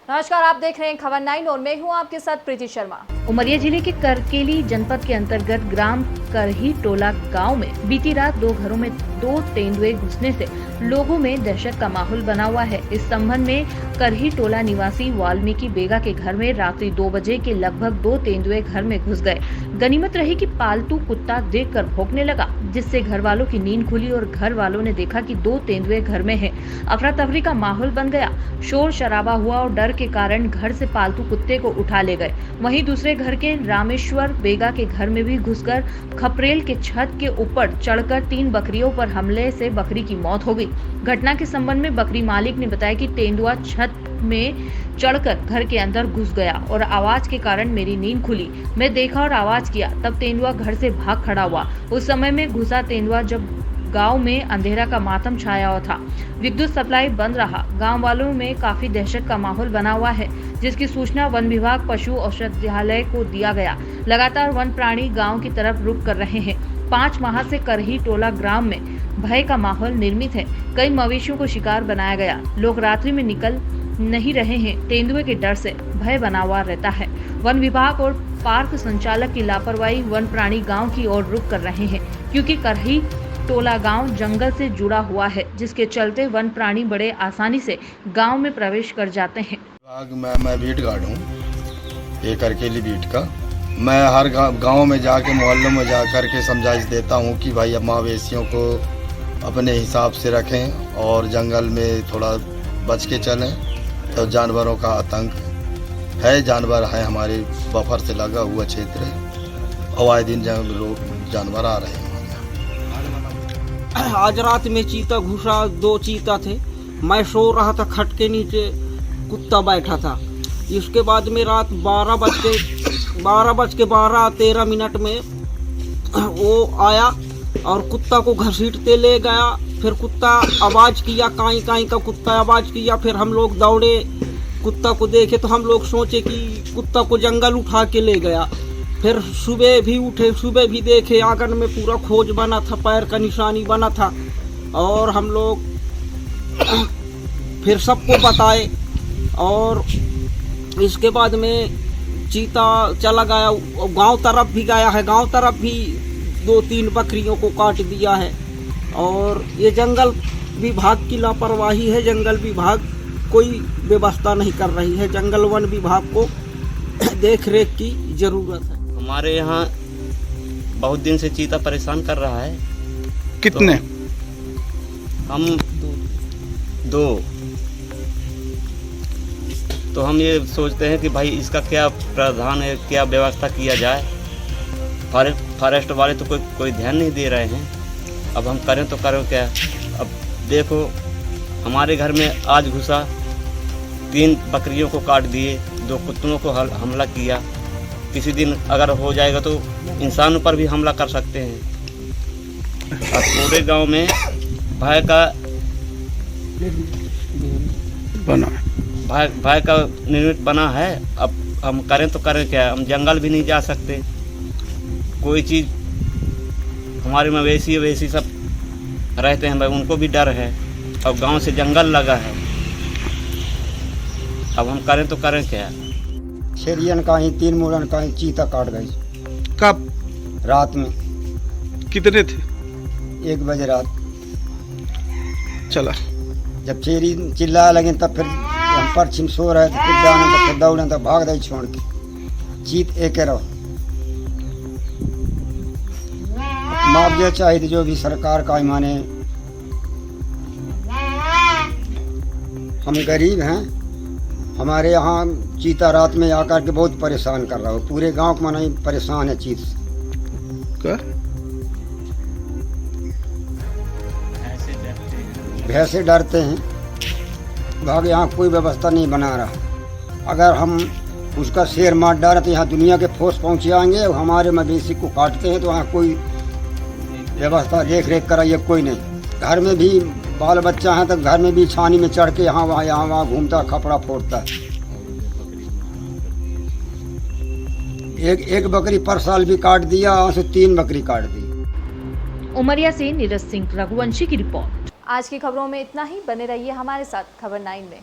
नमस्कार, आप देख रहे हैं खबर 9 और मैं हूं आपके साथ प्रीति शर्मा। उमरिया जिले के करकेली जनपद के अंतर्गत ग्राम करही टोला गांव में बीती रात 2 घरों में 2 तेंदुए घुसने से लोगों में दहशत का माहौल बना हुआ है। इस संबंध में करही टोला निवासी वाल्मीकि बेगा के घर में रात्रि 2 बजे के लगभग 2 तेंदुए घर में घुस गए। गनीमत रही कि पालतू कुत्ता देखकर भौंकने लगा, जिससे घर वालों की नींद खुली और घर वालों ने देखा कि 2 तेंदुए घर में हैं। अफरा तफरी का माहौल बन गया, शोर शराबा हुआ और डर के कारण घर से पालतू कुत्ते को उठा ले गए। वहीं दूसरे घर के रामेश्वर बेगा के घर में भी घुसकर खपरेल के छत के ऊपर चढ़कर 3 बकरियों पर हमले से बकरी की मौत हो गई। घटना के संबंध में बकरी मालिक ने बताया कि तेंदुआ छत में चढ़कर घर के अंदर घुस गया और आवाज के कारण मेरी नींद खुली। मैं देखा और आवाज किया, तब तेंदुआ घर से भाग खड़ा हुआ। उस समय में घुसा तेंदुआ जब गांव में अंधेरा का मातम छाया हुआ था, विद्युत सप्लाई बंद रहा। गांव वालों में काफी दहशत का माहौल बना हुआ है, जिसकी सूचना वन विभाग पशु औषधालय को दिया गया। लगातार वन प्राणी गांव की तरफ रुख कर रहे हैं। 5 माह से करही टोला ग्राम में भय का माहौल निर्मित है। कई मवेशियों को शिकार बनाया गया। लोग रात्रि में निकल नहीं रहे हैं। तेंदुए के डर से भय बना हुआ रहता है। वन विभाग और पार्क संचालक की लापरवाही वन प्राणी गांव की ओर रुख कर रहे हैं, क्योंकि करही टोला गांव जंगल से जुड़ा हुआ है, जिसके चलते वन प्राणी बड़े आसानी से गांव में प्रवेश कर जाते हैं। मैं बीट गार्ड हूँ, ये करकेली बीट का। मैं हर गांव में जाके मोहल्लों में जा कर के समझाइश देता हूँ कि भाई अब मवेशियों को अपने हिसाब से रखें और जंगल में थोड़ा बच के चलें। तो जानवरों का आतंक है, जानवर है, हमारे बफर से लगा हुआ क्षेत्र है और आए दिन जानवर आ रहे हैं। आज रात में चीता घुसा, 2 चीता थे। मैं सो रहा था, खट के नीचे कुत्ता बैठा था। इसके बाद में रात 12:13 में वो आया और कुत्ता को घसीटते ले गया। फिर कुत्ता आवाज किया, काई काई का कुत्ता आवाज किया। फिर हम लोग दौड़े, कुत्ता को देखे तो हम लोग सोचे कि कुत्ता को जंगल उठा के ले गया। फिर सुबह भी उठे, सुबह भी देखे आंगन में पूरा खोज बना था, पैर का निशानी बना था। और हम लोग फिर सबको बताए और इसके बाद में चीता चला गया, गांव तरफ भी गया है। गांव तरफ भी 2-3 बकरियों को काट दिया है। और ये जंगल विभाग की लापरवाही है। जंगल विभाग कोई व्यवस्था नहीं कर रही है। जंगल वन विभाग को देख रेख की जरूरत है। हमारे यहाँ बहुत दिन से चीता परेशान कर रहा है। कितने? तो हम 2। तो हम ये सोचते हैं कि भाई इसका क्या प्रावधान है, क्या व्यवस्था किया जाए। फॉरेस्ट वाले तो कोई ध्यान नहीं दे रहे हैं। अब हम करें तो करें क्या। अब देखो, हमारे घर में आज घुसा, 3 बकरियों को काट दिए, 2 कुत्तों को हमला किया। किसी दिन अगर हो जाएगा तो इंसानों पर भी हमला कर सकते हैं। अब पूरे गांव में भय का निर्मित बना है। अब हम करें तो करें क्या। हम जंगल भी नहीं जा सकते। कोई चीज़ हमारे मवेशी सब रहते हैं भाई, उनको भी डर है। अब गांव से जंगल लगा है। अब हम करें तो करें क्या। शेरियन का ही 3 मुरन का ही चीता काट गई। कब? रात में। कितने थे? 1 बजे रात। चला जब शेरी चिल्लाने लगे तब फिर हम पश्चिम सो रहे थे, फिर जाने तो फिर दौड़े तो भाग गई छोड़ के। चीत एक रहो। मुआवजा चाहिए थी जो भी सरकार का, माने हम गरीब हैं। हमारे यहाँ चीता रात में आकर के बहुत परेशान कर रहा हो। पूरे गांव को माना परेशान है चीत से। भैंसे डरते हैं। भाग यहाँ कोई व्यवस्था नहीं बना रहा। अगर हम उसका शेर मार डालें तो यहाँ दुनिया के फोर्स पहुँच आएंगे। हमारे मवेशी को काटते हैं तो वहाँ कोई व्यवस्था देख रेख कराइए कोई नहीं। घर में भी बाल बच्चा है तो घर में भी छानी में चढ़ के यहाँ वहाँ घूमता, खपड़ा फोड़ता है। एक बकरी पर साल भी काट दिया, यहाँ से 3 बकरी काट दी। उमरिया से नीरज सिंह रघुवंशी की रिपोर्ट। आज की खबरों में इतना ही। बने रहिए हमारे साथ खबर 9 में।